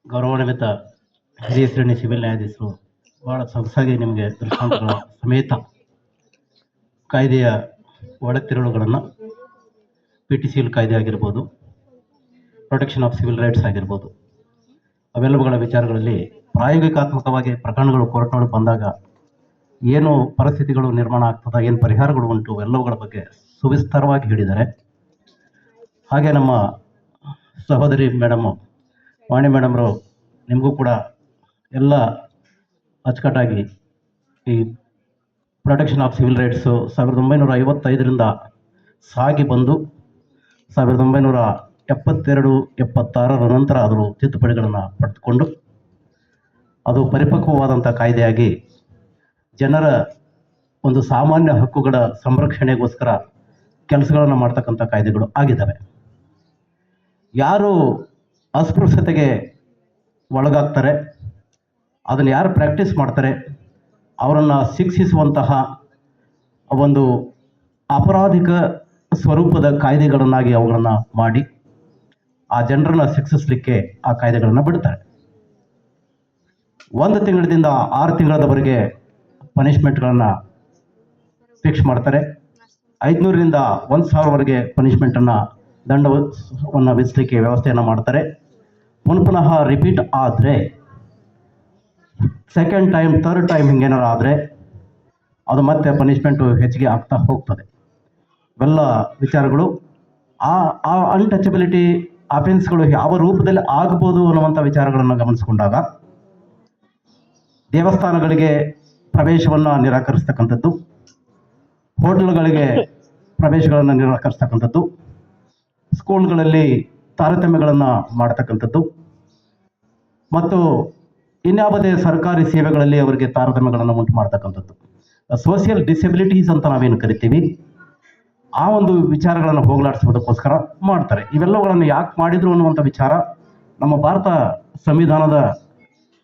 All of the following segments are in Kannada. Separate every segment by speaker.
Speaker 1: ಗೌರವಾನ್ವಿತ ಹಿರಿಯ ಶ್ರೇಣಿ ಸಿವಿಲ್ ನ್ಯಾಯಾಧೀಶರು ಬಹಳ ಸೊಗಸಾಗಿ ನಿಮಗೆ ದೃಷ್ಟಾಂತಗಳ ಸಮೇತ ಕಾಯ್ದೆಯ ಒಳತಿರುಳುಗಳನ್ನು PTCL ಕಾಯ್ದೆ ಆಗಿರ್ಬೋದು, ಪ್ರೊಟೆಕ್ಷನ್ ಆಫ್ ಸಿವಿಲ್ ರೈಟ್ಸ್ ಆಗಿರ್ಬೋದು, ಅವೆಲ್ಲವುಗಳ ವಿಚಾರಗಳಲ್ಲಿ ಪ್ರಾಯೋಗಿಕಾತ್ಮಕವಾಗಿ ಪ್ರಕರಣಗಳು ಕೋರ್ಟ್ನೊಳಗೆ ಬಂದಾಗ ಏನು ಪರಿಸ್ಥಿತಿಗಳು ನಿರ್ಮಾಣ ಆಗ್ತದ, ಏನು ಪರಿಹಾರಗಳು ಉಂಟು, ಎಲ್ಲವುಗಳ ಬಗ್ಗೆ ಸುವಿಸ್ತಾರವಾಗಿ ಹೇಳಿದ್ದಾರೆ. ಹಾಗೆ ನಮ್ಮ ಸಹೋದರಿ ಮೇಡಮ್ ವಾಣಿ ಮೇಡಮ್ರು ನಿಮಗೂ ಕೂಡ ಎಲ್ಲ ಅಚ್ಚುಕಟ್ಟಾಗಿ ಈ ಪ್ರೊಟೆಕ್ಷನ್ ಆಫ್ ಸಿವಿಲ್ ರೈಟ್ಸು 1955ರಿಂದ ಸಾಗಿ ಬಂದು 1972-76ರ ನಂತರ ಅದರ ತಿದ್ದುಪಡಿಗಳನ್ನು ಪಡೆದುಕೊಂಡು ಅದು ಪರಿಪಕ್ವವಾದಂಥ ಕಾಯ್ದೆಯಾಗಿ ಜನರ ಒಂದು ಸಾಮಾನ್ಯ ಹಕ್ಕುಗಳ ಸಂರಕ್ಷಣೆಗೋಸ್ಕರ ಕೆಲಸಗಳನ್ನು ಮಾಡ್ತಕ್ಕಂಥ ಕಾಯ್ದೆಗಳು ಆಗಿದ್ದಾವೆ. ಯಾರು ಅಸ್ಪೃಶ್ಯತೆಗೆ ಒಳಗಾಗ್ತಾರೆ, ಅದನ್ನು ಯಾರು ಪ್ರಾಕ್ಟೀಸ್ ಮಾಡ್ತಾರೆ, ಅವರನ್ನು ಶಿಕ್ಷಿಸುವಂತಹ ಒಂದು ಅಪರಾಧಿಕ ಸ್ವರೂಪದ ಕಾಯ್ದೆಗಳನ್ನಾಗಿ ಅವುಗಳನ್ನು ಮಾಡಿ ಆ ಜನರನ್ನು ಶಿಕ್ಷಿಸಲಿಕ್ಕೆ ಆ ಕಾಯ್ದೆಗಳನ್ನು ಬಿಡ್ತಾರೆ. 1 ತಿಂಗಳಿಂದ 6 ತಿಂಗಳವರೆಗೆ ಪನಿಷ್ಮೆಂಟ್ಗಳನ್ನು ಫಿಕ್ಸ್ ಮಾಡ್ತಾರೆ. 500ರಿಂದ 1000ವರೆಗೆ ಪನಿಷ್ಮೆಂಟನ್ನು ದಂಡವನ್ನು ವಿಧಿಸಲಿಕ್ಕೆ ವ್ಯವಸ್ಥೆಯನ್ನು ಮಾಡ್ತಾರೆ. ಪುನಃ ರಿಪೀಟ್ ಆದರೆ ಸೆಕೆಂಡ್ ಟೈಮ್, ಥರ್ಡ್ ಟೈಮ್ ಹಿಂಗೇನಾರು ಆದರೆ ಅದು ಮತ್ತೆ ಪನಿಷ್ಮೆಂಟು ಹೆಚ್ಚಿಗೆ ಆಗ್ತಾ ಹೋಗ್ತದೆ. ಇವೆಲ್ಲ ವಿಚಾರಗಳು ಆ ಅನ್ಟಚಬಿಲಿಟಿ ಅಫೆನ್ಸ್ಗಳು ಯಾವ ರೂಪದಲ್ಲಿ ಆಗ್ಬೋದು ಅನ್ನುವಂಥ ವಿಚಾರಗಳನ್ನು ಗಮನಿಸಿಕೊಂಡಾಗ ದೇವಸ್ಥಾನಗಳಿಗೆ ಪ್ರವೇಶವನ್ನು ನಿರಾಕರಿಸ್ತಕ್ಕಂಥದ್ದು, ಹೋಟೆಲ್ಗಳಿಗೆ ಪ್ರವೇಶಗಳನ್ನು ನಿರಾಕರಿಸ್ತಕ್ಕಂಥದ್ದು, ಸ್ಕೂಲ್ಗಳಲ್ಲಿ ತಾರತಮ್ಯಗಳನ್ನು ಮಾಡ್ತಕ್ಕಂಥದ್ದು ಮತ್ತು ಇನ್ಯಾವುದೇ ಸರ್ಕಾರಿ ಸೇವೆಗಳಲ್ಲಿ ಅವರಿಗೆ ತಾರತಮ್ಯಗಳನ್ನು ಉಂಟು ಮಾಡ್ತಕ್ಕಂಥದ್ದು, ಸೋಷಿಯಲ್ ಡಿಸೆಬಿಲಿಟೀಸ್ ಅಂತ ನಾವೇನು ಕರಿತೀವಿ, ಆ ಒಂದು ವಿಚಾರಗಳನ್ನು ಹೋಗಲಾಡಿಸೋದಕ್ಕೋಸ್ಕರ ಮಾಡ್ತಾರೆ. ಇವೆಲ್ಲವುಗಳನ್ನು ಯಾಕೆ ಮಾಡಿದ್ರು ಅನ್ನುವಂಥ ವಿಚಾರ ನಮ್ಮ ಭಾರತ ಸಂವಿಧಾನದ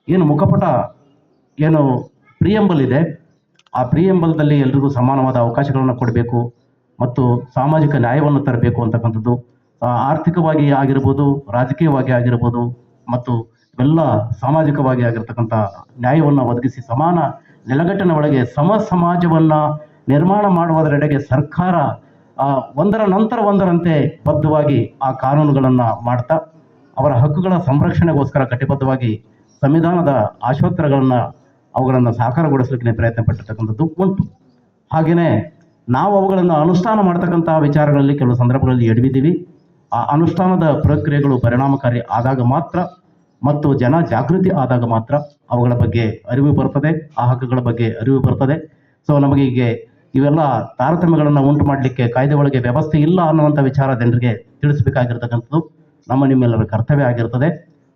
Speaker 1: ಏನು ಮುಖಪುಟ ಏನು ಪ್ರಿಯಂಬಲ್ ಇದೆ, ಆ ಪ್ರಿಯಂಬಲ್ದಲ್ಲಿ ಎಲ್ರಿಗೂ ಸಮಾನವಾದ ಅವಕಾಶಗಳನ್ನು ಕೊಡಬೇಕು ಮತ್ತು ಸಾಮಾಜಿಕ ನ್ಯಾಯವನ್ನು ತರಬೇಕು ಅಂತಕ್ಕಂಥದ್ದು, ಆರ್ಥಿಕವಾಗಿ ಆಗಿರ್ಬೋದು, ರಾಜಕೀಯವಾಗಿ ಆಗಿರ್ಬೋದು ಮತ್ತು ಎಲ್ಲ ಸಾಮಾಜಿಕವಾಗಿ ಆಗಿರ್ತಕ್ಕಂಥ ನ್ಯಾಯವನ್ನು ಒದಗಿಸಿ ಸಮಾನ ನೆಲಗಟ್ಟಿನ ಒಳಗೆ ಸಮಾಜವನ್ನು ನಿರ್ಮಾಣ ಮಾಡುವುದರೆಡೆಗೆ ಸರ್ಕಾರ ಒಂದರ ನಂತರ ಒಂದರಂತೆ ಬದ್ಧವಾಗಿ ಆ ಕಾನೂನುಗಳನ್ನು ಮಾಡ್ತಾ ಅವರ ಹಕ್ಕುಗಳ ಸಂರಕ್ಷಣೆಗೋಸ್ಕರ ಕಟಿಬದ್ಧವಾಗಿ ಸಂವಿಧಾನದ ಆಶೋತ್ತರಗಳನ್ನು ಅವುಗಳನ್ನು ಸಾಕಾರಗೊಳಿಸಲಿಕ್ಕೆ ಪ್ರಯತ್ನ ಪಟ್ಟಿರ್ತಕ್ಕಂಥದ್ದು ಉಂಟು. ಹಾಗೆಯೇ ನಾವು ಅವುಗಳನ್ನು ಅನುಷ್ಠಾನ ಮಾಡ್ತಕ್ಕಂಥ ವಿಚಾರಗಳಲ್ಲಿ ಕೆಲವು ಸಂದರ್ಭಗಳಲ್ಲಿ ಎಡವಿದ್ದೀವಿ. ಆ ಅನುಷ್ಠಾನದ ಪ್ರಕ್ರಿಯೆಗಳು ಪರಿಣಾಮಕಾರಿ ಆದಾಗ ಮಾತ್ರ ಮತ್ತು ಜನ ಜಾಗೃತಿ ಆದಾಗ ಮಾತ್ರ ಅವುಗಳ ಬಗ್ಗೆ ಅರಿವು ಬರ್ತದೆ, ಆ ಹಕ್ಕುಗಳ ಬಗ್ಗೆ ಅರಿವು ಬರ್ತದೆ. ಸೊ ನಮಗೆ ಈಗ ಇವೆಲ್ಲ ತಾರತಮ್ಯಗಳನ್ನು ಉಂಟು ಮಾಡಲಿಕ್ಕೆ ಕಾಯ್ದೆ ಒಳಗೆ ವ್ಯವಸ್ಥೆ ಇಲ್ಲ ಅನ್ನುವಂಥ ವಿಚಾರ ಜನರಿಗೆ ತಿಳಿಸಬೇಕಾಗಿರ್ತಕ್ಕಂಥದ್ದು ನಿಮ್ಮೆಲ್ಲರ ಕರ್ತವ್ಯ ಆಗಿರ್ತದೆ.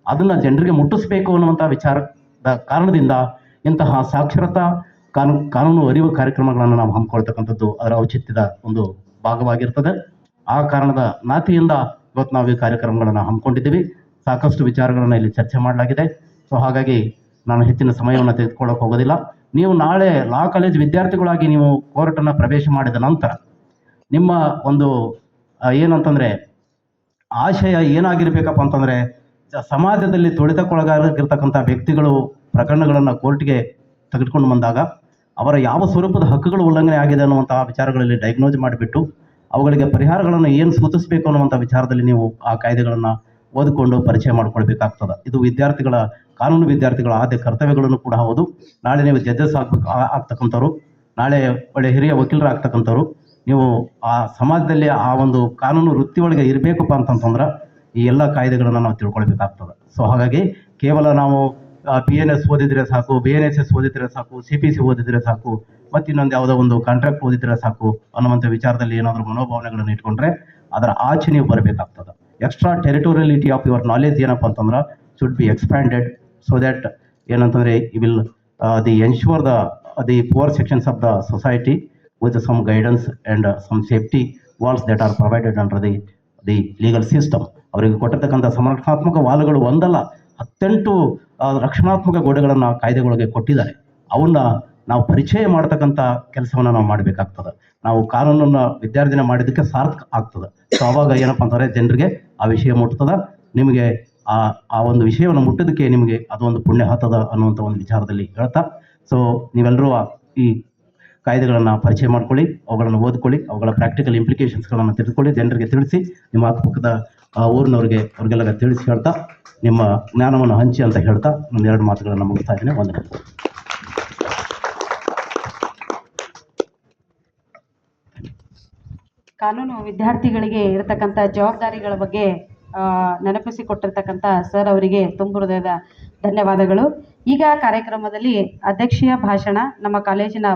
Speaker 1: ಅದನ್ನು ಜನರಿಗೆ ಮುಟ್ಟಿಸಬೇಕು ಅನ್ನುವಂಥ ವಿಚಾರದ ಕಾರಣದಿಂದ ಇಂತಹ ಸಾಕ್ಷರತಾ ಕಾನೂನು ಅರಿವು ಕಾರ್ಯಕ್ರಮಗಳನ್ನು ನಾವು ಹಮ್ಮಿಕೊಳ್ತಕ್ಕಂಥದ್ದು ಅದರ ಔಚಿತ್ಯದ ಒಂದು ಭಾಗವಾಗಿರ್ತದೆ. ಆ ಕಾರಣದ ನಾತಿಯಿಂದ ಇವತ್ತು ನಾವು ಈ ಕಾರ್ಯಕ್ರಮಗಳನ್ನು ಹಮ್ಮಿಕೊಂಡಿದ್ದೀವಿ. ಸಾಕಷ್ಟು ವಿಚಾರಗಳನ್ನು ಇಲ್ಲಿ ಚರ್ಚೆ ಮಾಡಲಾಗಿದೆ. ಸೊ ಹಾಗಾಗಿ ನಾನು ಹೆಚ್ಚಿನ ಸಮಯವನ್ನು ತೆಗೆದುಕೊಳ್ಳೋಕೆ ಹೋಗೋದಿಲ್ಲ. ನೀವು ನಾಳೆ ಲಾ ಕಾಲೇಜ್ ವಿದ್ಯಾರ್ಥಿಗಳಾಗಿ ನೀವು ಕೋರ್ಟನ್ನು ಪ್ರವೇಶ ಮಾಡಿದ ನಂತರ ನಿಮ್ಮ ಒಂದು ಏನಂತಂದರೆ ಆಶಯ ಏನಾಗಿರ್ಬೇಕಪ್ಪ ಅಂತಂದರೆ, ಸಮಾಜದಲ್ಲಿ ತುಳಿತಕ್ಕೊಳಗಾಗಿರ್ತಕ್ಕಂಥ ವ್ಯಕ್ತಿಗಳು ಪ್ರಕರಣಗಳನ್ನು ಕೋರ್ಟ್ಗೆ ತೆಗೆದುಕೊಂಡು ಬಂದಾಗ ಅವರ ಯಾವ ಸ್ವರೂಪದ ಹಕ್ಕುಗಳು ಉಲ್ಲಂಘನೆ ಆಗಿದೆ ಅನ್ನುವಂಥ ವಿಚಾರಗಳಲ್ಲಿ ಡಯಾಗ್ನೋಸ್ ಮಾಡಿಬಿಟ್ಟು ಅವುಗಳಿಗೆ ಪರಿಹಾರಗಳನ್ನು ಏನು ಸೂಚಿಸಬೇಕು ಅನ್ನುವಂಥ ವಿಚಾರದಲ್ಲಿ ನೀವು ಆ ಕಾಯ್ದೆಗಳನ್ನು ಓದಿಕೊಂಡು ಪರಿಚಯ ಮಾಡಿಕೊಳ್ಬೇಕಾಗ್ತದೆ. ಇದು ವಿದ್ಯಾರ್ಥಿಗಳ ಕಾನೂನು ವಿದ್ಯಾರ್ಥಿಗಳ ಆದ್ಯ ಕರ್ತವ್ಯಗಳನ್ನು ಕೂಡ ಹೌದು. ನಾಳೆ ನೀವು ಜಡ್ಜಸ್ ಆಗ್ತಕ್ಕಂಥವ್ರು, ನಾಳೆ ಒಳ್ಳೆ ಹಿರಿಯ ವಕೀಲರು ಆಗ್ತಕ್ಕಂಥವ್ರು, ನೀವು ಆ ಸಮಾಜದಲ್ಲಿ ಆ ಒಂದು ಕಾನೂನು ವೃತ್ತಿ ಒಳಗೆ ಇರಬೇಕಪ್ಪ ಅಂತಂತಂದ್ರೆ ಈ ಎಲ್ಲ ಕಾಯ್ದೆಗಳನ್ನು ನಾವು ತಿಳ್ಕೊಳ್ಬೇಕಾಗ್ತದೆ. ಸೊ ಹಾಗಾಗಿ ಕೇವಲ ನಾವು PNS ಓದಿದರೆ ಸಾಕು, BNSS ಓದಿದರೆ ಸಾಕು, CPC ಓದಿದರೆ ಸಾಕು, ಮತ್ತು ಇನ್ನೊಂದು ಯಾವುದೋ ಒಂದು ಕಾಂಟ್ರಾಕ್ಟ್ ಓದಿದರೆ ಸಾಕು ಅನ್ನುವಂಥ ವಿಚಾರದಲ್ಲಿ ಏನಾದರೂ ಮನೋಭಾವನೆಗಳನ್ನು ಇಟ್ಕೊಂಡ್ರೆ ಅದರ ಆಚೆ ನೀವು ಬರಬೇಕಾಗ್ತದೆ. Extra territoriality of your knowledge ಏನಪ್ಪ ಅಂತಂದ್ರೆ should be expanded so that ಏನಂತಂದರೆ you will the ensure the poor sections of the society with some guidance and some safety walls that are provided under the legal system. ಅವರಿಗೆ ಕೊಟ್ಟಿರ್ತಕ್ಕಂಥ ಸಂರಕ್ಷಣಾತ್ಮಕ ವಾಲ್ಗಳು ಒಂದಲ್ಲ 18 ರಕ್ಷಣಾತ್ಮಕ ಗೋಡೆಗಳನ್ನು ಕಾಯ್ದೆಗಳಿಗೆ ಕೊಟ್ಟಿದ್ದಾರೆ. ಅವನ್ನ ನಾವು ಪರಿಚಯ ಮಾಡ್ತಕ್ಕಂಥ ಕೆಲಸವನ್ನು ನಾವು ಮಾಡಬೇಕಾಗ್ತದೆ. ನಾವು ಕಾನೂನನ್ನು ವಿದ್ಯಾರ್ಜನೆ ಮಾಡಿದ್ದಕ್ಕೆ ಸಾರ್ಥಕ ಆಗ್ತದೆ. ಸೊ ಆವಾಗ ಏನಪ್ಪ ಅಂತಂದರೆ ಜನರಿಗೆ ಆ ವಿಷಯ ಮುಟ್ತದೆ. ನಿಮಗೆ ಆ ಆ ಒಂದು ವಿಷಯವನ್ನು ಮುಟ್ಟೋದಕ್ಕೆ ನಿಮಗೆ ಅದೊಂದು ಪುಣ್ಯ ಹತ್ತದ ಅನ್ನುವಂಥ ಒಂದು ವಿಚಾರದಲ್ಲಿ ಹೇಳ್ತಾ, ಸೊ ನೀವೆಲ್ಲರೂ ಈ ಕಾಯ್ದೆಗಳನ್ನು ಪರಿಚಯ ಮಾಡ್ಕೊಳ್ಳಿ, ಅವುಗಳನ್ನು ಓದ್ಕೊಳ್ಳಿ, ಅವುಗಳ ಪ್ರಾಕ್ಟಿಕಲ್ ಇಂಪ್ಲಿಕೇಶನ್ಸ್ಗಳನ್ನು ತಿಳಿದುಕೊಳ್ಳಿ, ಜನರಿಗೆ ತಿಳಿಸಿ, ನಿಮ್ಮ ಅಕ್ಕಪಕ್ಕದ ಊರಿನವ್ರಿಗೆ ಅವ್ರಿಗೆಲ್ಲ ತಿಳಿಸಿ ಹೇಳ್ತಾ ನಿಮ್ಮ ಜ್ಞಾನವನ್ನು ಹಂಚಿ ಅಂತ ಹೇಳ್ತಾ ನಾನು 2 ಮಾತುಗಳನ್ನು ಮುಗಿಸ್ತಾ ಇದ್ದೀನಿ. ವಂದನೆ.
Speaker 2: ಕಾನೂನು ವಿದ್ಯಾರ್ಥಿಗಳಿಗೆ ಇರತಕ್ಕಂಥ ಜವಾಬ್ದಾರಿಗಳ ಬಗ್ಗೆ ನೆನಪಿಸಿಕೊಟ್ಟಿರ್ತಕ್ಕಂಥ ಸರ್ ಅವರಿಗೆ ತುಂಬ ಹೃದಯದ ಧನ್ಯವಾದಗಳು. ಈಗ ಕಾರ್ಯಕ್ರಮದಲ್ಲಿ ಅಧ್ಯಕ್ಷೀಯ ಭಾಷಣ ನಮ್ಮ ಕಾಲೇಜಿನ